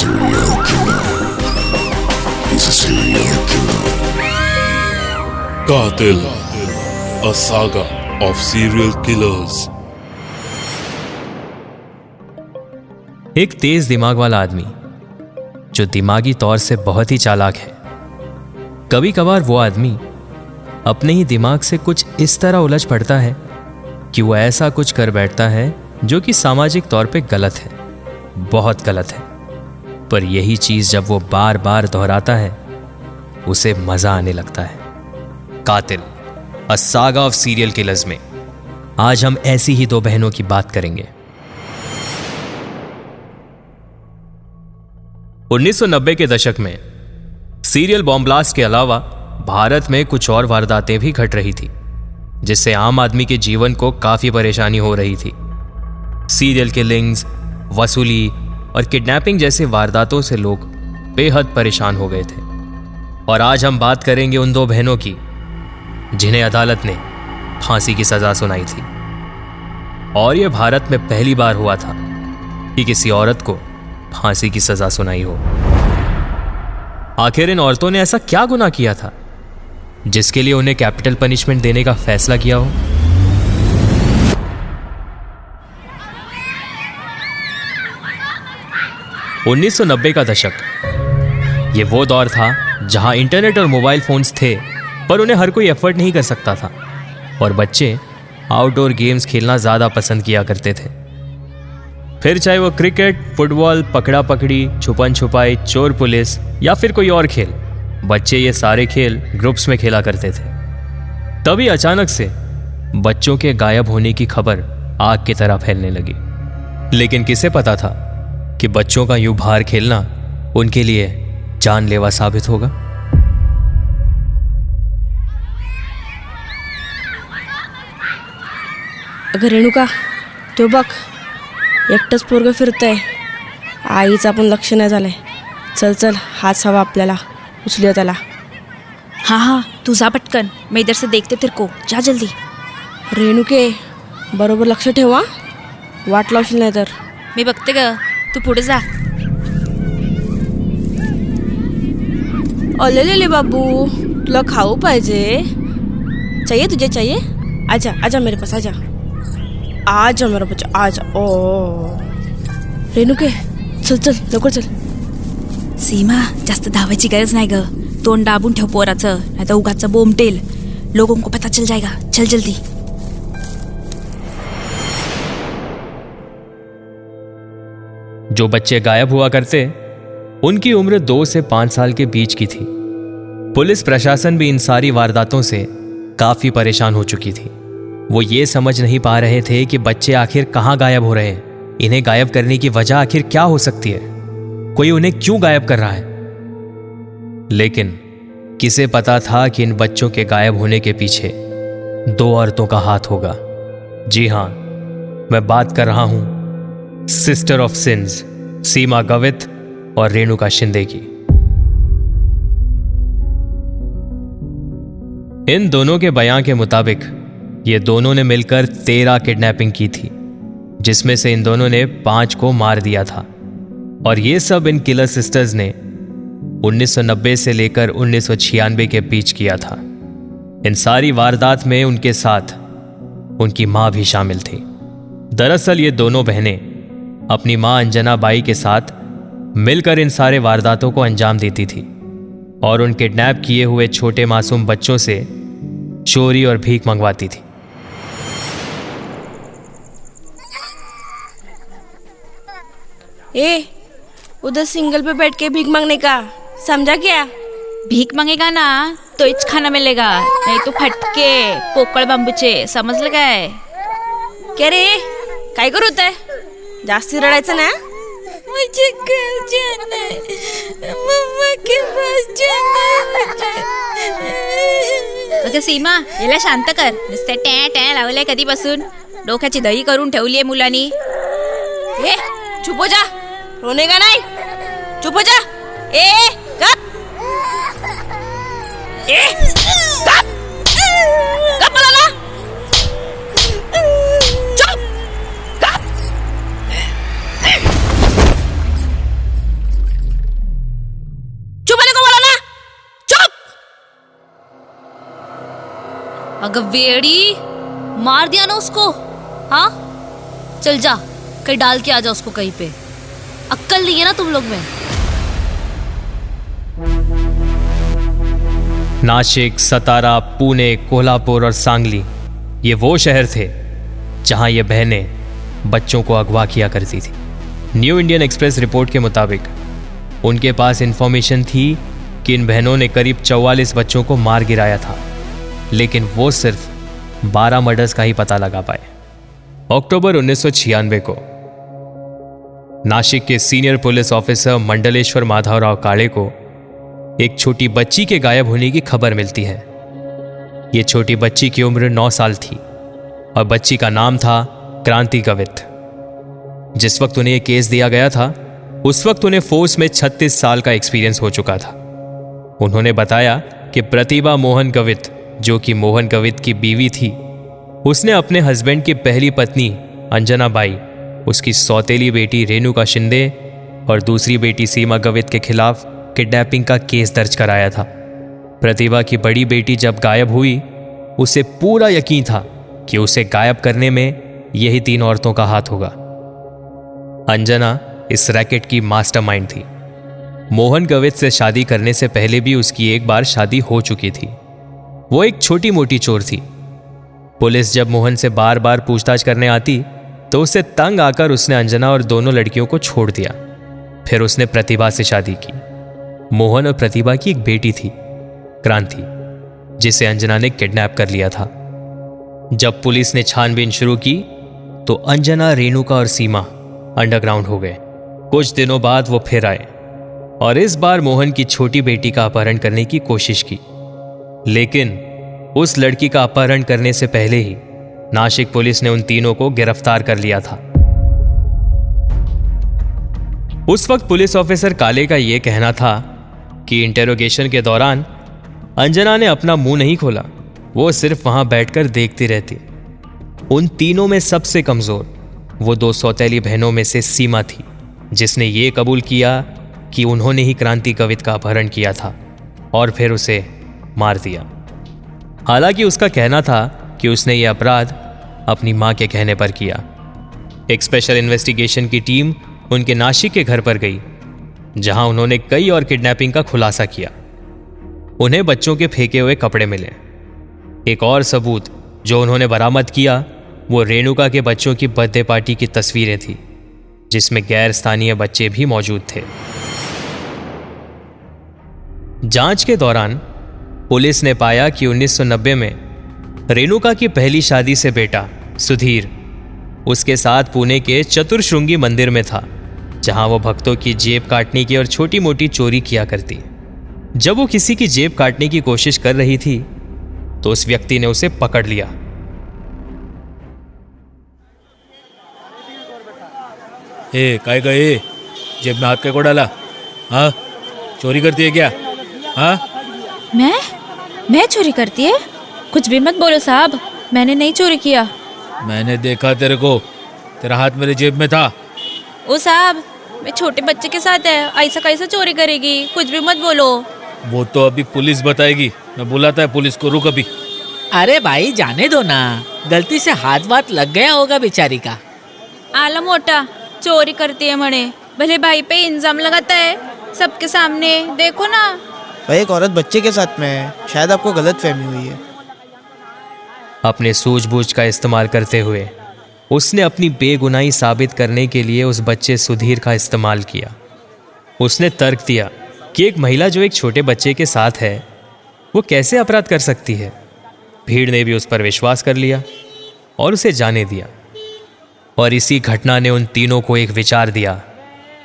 serial killer. He's a serial killer. Qatil, a saga of serial killers. एक तेज दिमाग वाला आदमी जो दिमागी तौर से बहुत ही चालाक है। कभी कभार वो आदमी अपने ही दिमाग से कुछ इस तरह उलझ पड़ता है कि वो ऐसा कुछ कर बैठता है जो कि सामाजिक तौर पे गलत है, बहुत गलत है। पर यही चीज जब वो बार बार दोहराता है उसे मजा आने लगता है। कातिल, अ सागा ऑफ सीरियल किलर्स में आज हम ऐसी ही दो बहनों की बात करेंगे। 1990 के दशक में सीरियल बॉम्ब ब्लास्ट के अलावा भारत में कुछ और वारदातें भी घट रही थी जिससे आम आदमी के जीवन को काफी परेशानी हो रही थी। सीरियल किलिंग्स, वसूली और किडनैपिंग जैसे वारदातों से लोग बेहद परेशान हो गए थे। और आज हम बात करेंगे उन दो बहनों की जिन्हें अदालत ने फांसी की सजा सुनाई थी। और यह भारत में पहली बार हुआ था कि किसी औरत को फांसी की सजा सुनाई हो। आखिर इन औरतों ने ऐसा क्या गुनाह किया था जिसके लिए उन्हें कैपिटल पनिशमेंट देने का फैसला किया हो? $1990 का दशक ये वो दौर था जहां इंटरनेट और मोबाइल फोन्स थे पर उन्हें हर कोई एफर्ट नहीं कर सकता था और बच्चे आउटडोर गेम्स खेलना ज्यादा पसंद किया करते थे। फिर चाहे वो क्रिकेट, फुटबॉल, पकड़ा पकड़ी, छुपन छुपाई, चोर पुलिस या फिर कोई और खेल, बच्चे ये सारे खेल ग्रुप्स में खेला करते थे। तभी अचानक से बच्चों के गायब होने की खबर आग की तरह फैलने लगी। लेकिन किसे पता था कि बच्चों का यूं बाहर खेलना उनके लिए जानलेवा साबित होगा। अगं रेणुका, तो बघ एकटंच पोरगं फिरतंय. आईचं आपण लक्ष नाही झालंय. चल चल, हाच हवा आपल्याला. उचलूया त्याला. हाँ हाँ, तू जा पटकन, मैं इधर से देखते तेरे को. जा जल्दी. रेणुके, बरोबर लक्ष ठेव हा. वाट लावशील नाही तर. मी बघते ग, तू पुढे जा. अलेले बाबू, तुला खाऊ पाहिजे. चाहिए तुझे चाहिए? आजा आजा मेरे पास, आजा आजा मेरे बच्चा, आजा. ओ रेणुके, चल चल लवकर चल. सीमा, जास्त धावायची गरज नाही ग. तोंड दाबून ठेव पोराचं, नाही तर उगाचं बोंबटेल. लोगों को पता चल जाएगा. चल जल्दी. जो बच्चे गायब हुआ करते उनकी उम्र 2 से 5 साल के बीच की थी. पुलिस प्रशासन भी इन सारी वारदातों से काफी परेशान हो चुकी थी. वो ये समझ नहीं पा रहे थे कि बच्चे आखिर कहाँ गायब हो रहे हैं. इन्हें गायब करने की वजह आखिर क्या हो सकती है. कोई उन्हें क्यों गायब कर रहा है. लेकिन किसे पता था कि इन बच्चों के गायब होने के पीछे 2 औरतों का हाथ होगा. जी हां, मैं बात कर रहा हूं सिस्टर ऑफ सिंस, सीमा गवित और रेणुका शिंदे की. इन दोनों के बयान के मुताबिक ये दोनों ने मिलकर 13 किडनैपिंग की थी, जिसमें से इन दोनों ने 5 को मार दिया था. और ये सब इन किलर सिस्टर्स ने 1990 से लेकर 1996 के बीच किया था. इन सारी वारदात में उनके साथ उनकी मां भी शामिल थी. दरअसल ये दोनों बहनें अपनी मां अंजना बाई के साथ मिलकर इन सारे वारदातों को अंजाम देती थी और उन किडनैप किए हुए छोटे मासूम बच्चों से चोरी और भीख मंगवाती थी. ए, उधर सिंगल पे बैठ के भीख मांगने का, समझा क्या? भीख मांगेगा ना तो इच खाना मिलेगा, नहीं तो फटके पोकळ बांबूचे. समजलं काय? क्या रे, काय करू होत आहे? जास्ती रडायचं ना. मुझे घर जाना है, मम्मा के पास जाना है. अगं सीमा, याला शांत कर. नुसतं टॅ टॅ लावलंय कधीपासून. डोक्याची दही करून ठेवलीये मुलांनी. ए, चुप हो जा. रोने का नाही. चुप हो जा. ए गप. ए गप. गप बोला ना. चुप. गप. अगर वेड़ी मार दिया ना उसको, हाँ चल जा कहीं डाल के आ जा उसको कहीं पे। अक्ल नहीं है ना तुम लोग में। नासिक, सतारा, पुणे, कोल्हापुर और सांगली ये वो शहर थे जहां ये बहनें बच्चों को अगवा किया करती थी। न्यू इंडियन एक्सप्रेस रिपोर्ट के मुताबिक उनके पास इंफॉर्मेशन थी कि इन बहनों ने करीब 44 बच्चों को मार गिराया था, लेकिन वो सिर्फ 12 मर्डर्स का ही पता लगा पाए। अक्टूबर 1996 को नासिक के senior police officer Mandaleshwar Madhavrao Kale को एक छोटी बच्ची के गायब होने की खबर मिलती है। ये छोटी बच्ची की उम्र 9 साल थी और बच्ची का नाम था क्रांति गवित। जिस वक्त उन्हें यह केस दिया गया था उस वक्त उन्हें फोर्स में 36 साल का एक्सपीरियंस हो चुका था। उन्होंने बताया कि प्रतिभा मोहन गवित, जो कि मोहन गवित की बीवी थी, उसने अपने हस्बैंड की पहली पत्नी अंजना बाई, उसकी सौतेली बेटी रेणुका शिंदे और दूसरी बेटी सीमा गवित के खिलाफ किडनैपिंग का केस दर्ज कराया था। प्रतिभा की बड़ी बेटी जब गायब हुई, उसे पूरा यकीन था कि उसे गायब करने में यही 3 औरतों का हाथ होगा। अंजना इस रैकेट की मास्टरमाइंड थी। मोहन गवित से शादी करने से पहले भी उसकी एक बार शादी हो चुकी थी। वो एक छोटी मोटी चोर थी। पुलिस जब मोहन से बार बार पूछताछ करने आती तो उससे तंग आकर उसने अंजना और दोनों लड़कियों को छोड़ दिया। फिर उसने प्रतिभा से शादी की। मोहन और प्रतिभा की एक बेटी थी, क्रांति, जिसे अंजना ने किडनैप कर लिया था। जब पुलिस ने छानबीन शुरू की तो अंजना, रेणुका और सीमा अंडरग्राउंड हो गए। कुछ दिनों बाद वो फिर आए और इस बार मोहन की छोटी बेटी का अपहरण करने की कोशिश की, लेकिन उस लड़की का अपहरण करने से पहले ही नासिक पुलिस ने उन तीनों को गिरफ्तार कर लिया था। उस वक्त पुलिस ऑफिसर काले का यह कहना था कि इंटेरोगेशन के दौरान अंजना ने अपना मुंह नहीं खोला, वो सिर्फ वहां बैठकर देखती रहती। उन तीनों में सबसे कमजोर वो 2 सौतेली बहनों में से सीमा थी, जिसने ये कबूल किया कि उन्होंने ही क्रांति गवित का अपहरण किया था और फिर उसे मार दिया। हालांकि उसका कहना था कि उसने ये अपराध अपनी मां के कहने पर किया। एक स्पेशल इन्वेस्टिगेशन की टीम उनके नासिक के घर पर गई, जहां उन्होंने कई और किडनैपिंग का खुलासा किया। उन्हें बच्चों के फेंके हुए कपड़े मिले। एक और सबूत जो उन्होंने बरामद किया वो रेणुका के बच्चों की बर्थडे पार्टी की तस्वीरें थी, जिसमें गैर स्थानीय बच्चे भी मौजूद थे। जांच के दौरान पुलिस ने पाया कि 1990 में रेणुका की पहली शादी से बेटा सुधीर उसके साथ पुणे के चतुर्श्रृंगी मंदिर में था, जहां वो भक्तों की जेब काटने की और छोटी मोटी चोरी किया करती। जब वो किसी की जेब काटने की कोशिश कर रही थी तो उस व्यक्ति ने उसे पकड़ लिया। काय का ये जेब में हाथ के को डाला? हाँ, चोरी करती है क्या? हाँ, मैं चोरी करती है? कुछ भी मत बोलो साहब, मैंने नहीं चोरी किया। मैंने देखा तेरे को, तेरा हाथ मेरे जेब में था। ओ साहब, मैं छोटे बच्चे के साथ है, ऐसा कैसे चोरी करेगी? कुछ भी मत बोलो। वो तो अभी पुलिस बताएगी, मैं बुलाता है पुलिस को, रुक अभी। अरे भाई जाने दो ना, गलती से हाथ वाथ लग गया होगा बेचारी का। आला मोटा चोरी करती है मणे, भले भाई पे इल्जाम लगाता है सबके सामने, देखो ना। भाई एक औरत बच्चे के साथ में है, शायद आपको गलतफहमी हुई है। अपने सूझबूझ का इस्तेमाल करते हुए उसने अपनी बेगुनाही साबित करने के लिए उस बच्चे सुधीर का इस्तेमाल किया। उसने तर्क दिया कि एक महिला जो एक छोटे बच्चे के साथ है वो कैसे अपराध कर सकती है। भीड़ ने भी उस पर विश्वास कर लिया और उसे जाने दिया। और इसी घटना ने उन तीनों को एक विचार दिया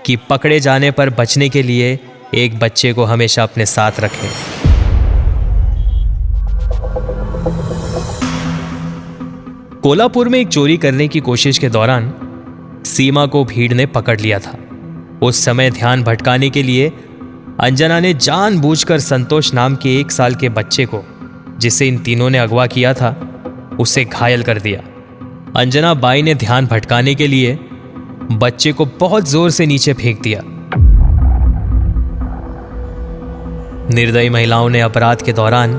कि पकड़े जाने पर बचने के लिए एक बच्चे को हमेशा अपने साथ रखें। कोल्हापुर में एक चोरी करने की कोशिश के दौरान सीमा को भीड़ ने पकड़ लिया था। उस समय ध्यान भटकाने के लिए अंजना ने जानबूझकर संतोष नाम के 1 साल के बच्चे को, जिसे इन तीनों ने अगवा किया था, उसे घायल कर दिया। अंजना बाई ने ध्यान भटकाने के लिए बच्चे को बहुत जोर से नीचे फेंक दिया। निर्दयी महिलाओं ने अपराध के दौरान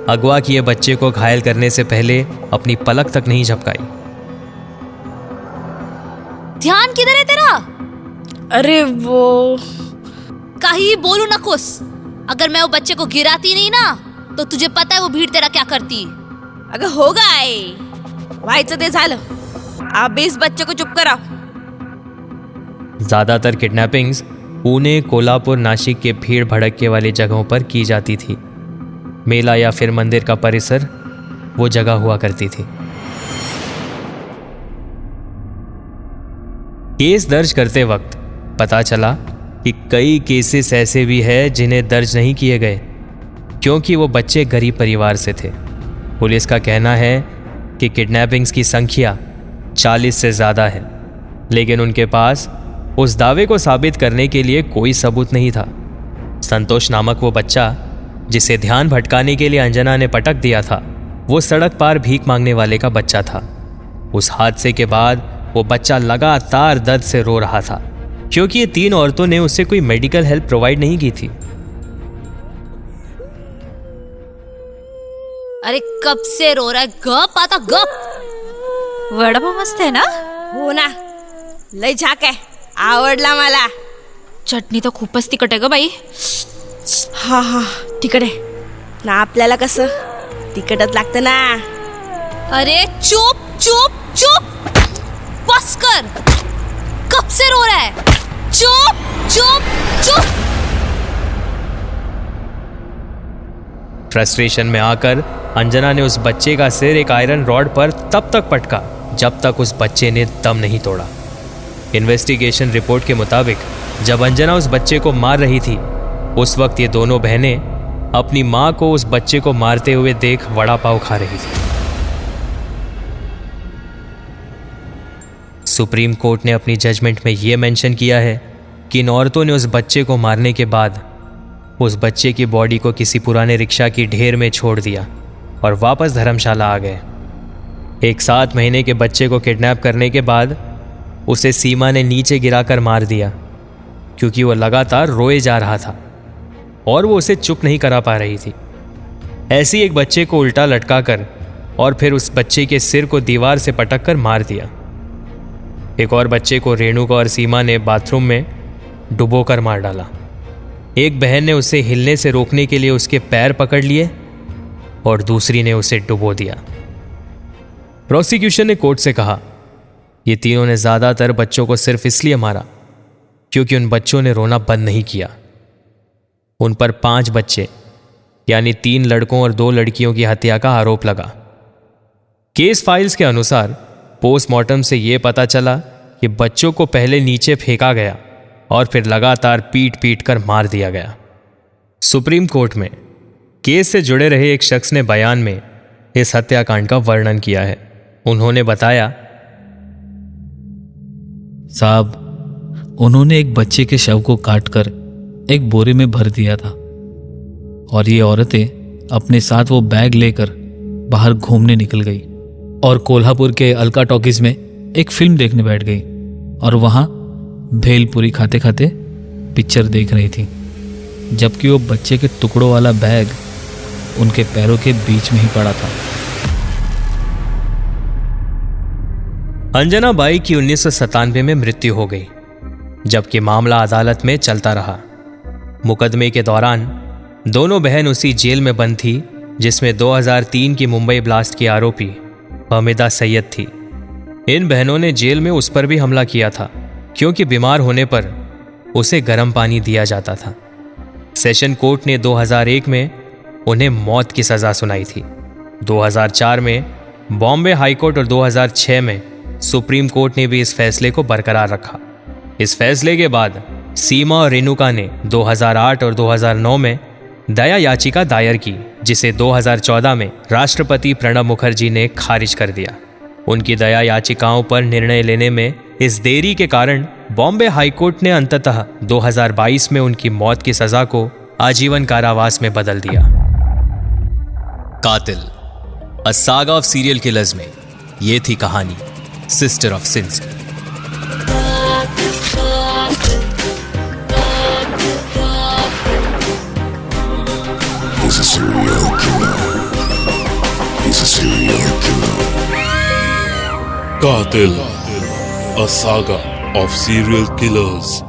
अगवा किए बच्चे को घायल करने से पहले अपनी पलक तक नहीं झपकाई। ध्यान किधर है तेरा? अरे वो काही बोलू नकोस। अगर मैं वो बच्चे को गिराती नहीं ना तो तुझे पता है वो भीड़ तेरा क्या करती। अगं हो गाय, व्हायचं ते झालं, आप भी इस बच्चे को चुप कराओ। ज्यादातर किडनैपिंग्स पुणे, कोल्हापुर, नासिक के भीड़ भड़के वाली जगहों पर की जाती थी। मेला या फिर मंदिर का परिसर वो जगह हुआ करती थी। केस दर्ज करते वक्त पता चला कि कई केसेस ऐसे भी हैं जिन्हें दर्ज नहीं किए गए क्योंकि वो बच्चे गरीब परिवार से थे। पुलिस का कहना है कि किडनैपिंग्स की संख्या 40 से ज़्यादा है, लेकिन उनके पास उस दावे को साबित करने के लिए कोई सबूत नहीं था। संतोष नामक वो बच्चा जिसे ध्यान भटकाने के लिए अंजना ने पटक दिया था, वो सड़क पार भीख मांगने वाले का बच्चा था। उस हादसे के बाद वो बच्चा लगातार दर्द से रो रहा था क्योंकि ये 3 औरतों ने उसे कोई मेडिकल हेल्प प्रोवाइड नहीं की थी। अरे कब से रो रहा है? गप आता गप। वडापाव मस्त आहे ना? हो ना, लय झाक आहे, आवडला मला। चटणी तर खूपच तिखट आहे ग बाई. हा हा तिखट आहे ना, आपल्याला कसं तिखटच लागतं ना। अरे चुप चुप चुप, बस कर। कब से रो रहा है? चुप चुप चुप। फ्रस्ट्रेशन में आकर अंजना ने उस बच्चे का सिर एक आयरन रॉड पर तब तक पटका जब तक उस बच्चे ने दम नहीं तोड़ा। इन्वेस्टिगेशन रिपोर्ट के मुताबिक जब अंजना उस बच्चे को मार रही थी, उस वक्त ये दोनों बहनें अपनी मां को उस बच्चे को मारते हुए देख वड़ा पाव खा रही थी। सुप्रीम कोर्ट ने अपनी जजमेंट में यह मेंशन किया है कि इन औरतों ने उस बच्चे को मारने के बाद उस बच्चे की बॉडी को किसी पुराने रिक्शा की ढेर में छोड़ दिया और वापस धर्मशाला आ गए। एक 7 महीने के बच्चे को किडनैप करने के बाद उसे सीमा ने नीचे गिराकर मार दिया क्योंकि वो लगातार रोए जा रहा था और वो उसे चुप नहीं करा पा रही थी। ऐसी एक बच्चे को उल्टा लटकाकर और फिर उस बच्चे के सिर को दीवार से पटक कर मार दिया। एक और बच्चे को रेणुका और सीमा ने बाथरूम में डुबोकर मार डाला। एक बहन ने उसे हिलने से रोकने के लिए उसके पैर पकड़ लिए और दूसरी ने उसे डुबो दिया। प्रोसिक्यूशन ने कोर्ट से कहा, ये तीनों ने ज्यादातर बच्चों को सिर्फ इसलिए मारा क्योंकि उन बच्चों ने रोना बंद नहीं किया। उन पर 5 बच्चे यानी 3 लड़कों और 2 लड़कियों की हत्या का आरोप लगा। केस फाइल्स के अनुसार पोस्टमार्टम से यह पता चला कि बच्चों को पहले नीचे फेंका गया और फिर लगातार पीट पीट कर मार दिया गया। सुप्रीम कोर्ट में केस से जुड़े रहे एक शख्स ने बयान में इस हत्याकांड का वर्णन किया है। उन्होंने बताया, साहब, उन्होंने एक बच्चे के शव को काटकर एक बोरे में भर दिया था और ये औरतें अपने साथ वो बैग लेकर बाहर घूमने निकल गई और कोल्हापुर के अलका टॉकीज में एक फिल्म देखने बैठ गई और वहाँ भेलपुरी खाते खाते पिक्चर देख रही थी, जबकि वो बच्चे के टुकड़ों वाला बैग उनके पैरों के बीच में ही पड़ा था। अंजना बाई की 1997 में मृत्यु हो गई, जबकि मामला अदालत में चलता रहा। मुकदमे के दौरान दोनों बहन उसी जेल में बंद थी जिसमें 2003 की मुंबई ब्लास्ट की आरोपी हमिदा सैयद थी। इन बहनों ने जेल में उस पर भी हमला किया था क्योंकि बीमार होने पर उसे गर्म पानी दिया जाता था। सेशन कोर्ट ने 2001 में उन्हें मौत की सजा सुनाई थी। 2004 में बॉम्बे हाई कोर्ट और 2006 में सुप्रीम कोर्ट ने भी इस फैसले को बरकरार रखा। इस फैसले के बाद सीमा और रेणुका ने 2008 और 2009 में दया याचिका दायर की, जिसे 2014 में राष्ट्रपति प्रणब मुखर्जी ने खारिज कर दिया। उनकी दया याचिकाओं पर निर्णय लेने में इस देरी के कारण बॉम्बे हाईकोर्ट ने अंततः 2022 में उनकी मौत की सजा को आजीवन कारावास में बदल दिया। कातिल, अ सागा ऑफ सीरियल किलर्स में ये थी कहानी सिस्टर ऑफ सिंस की। He's a serial killer. Qatil, a saga of serial killers.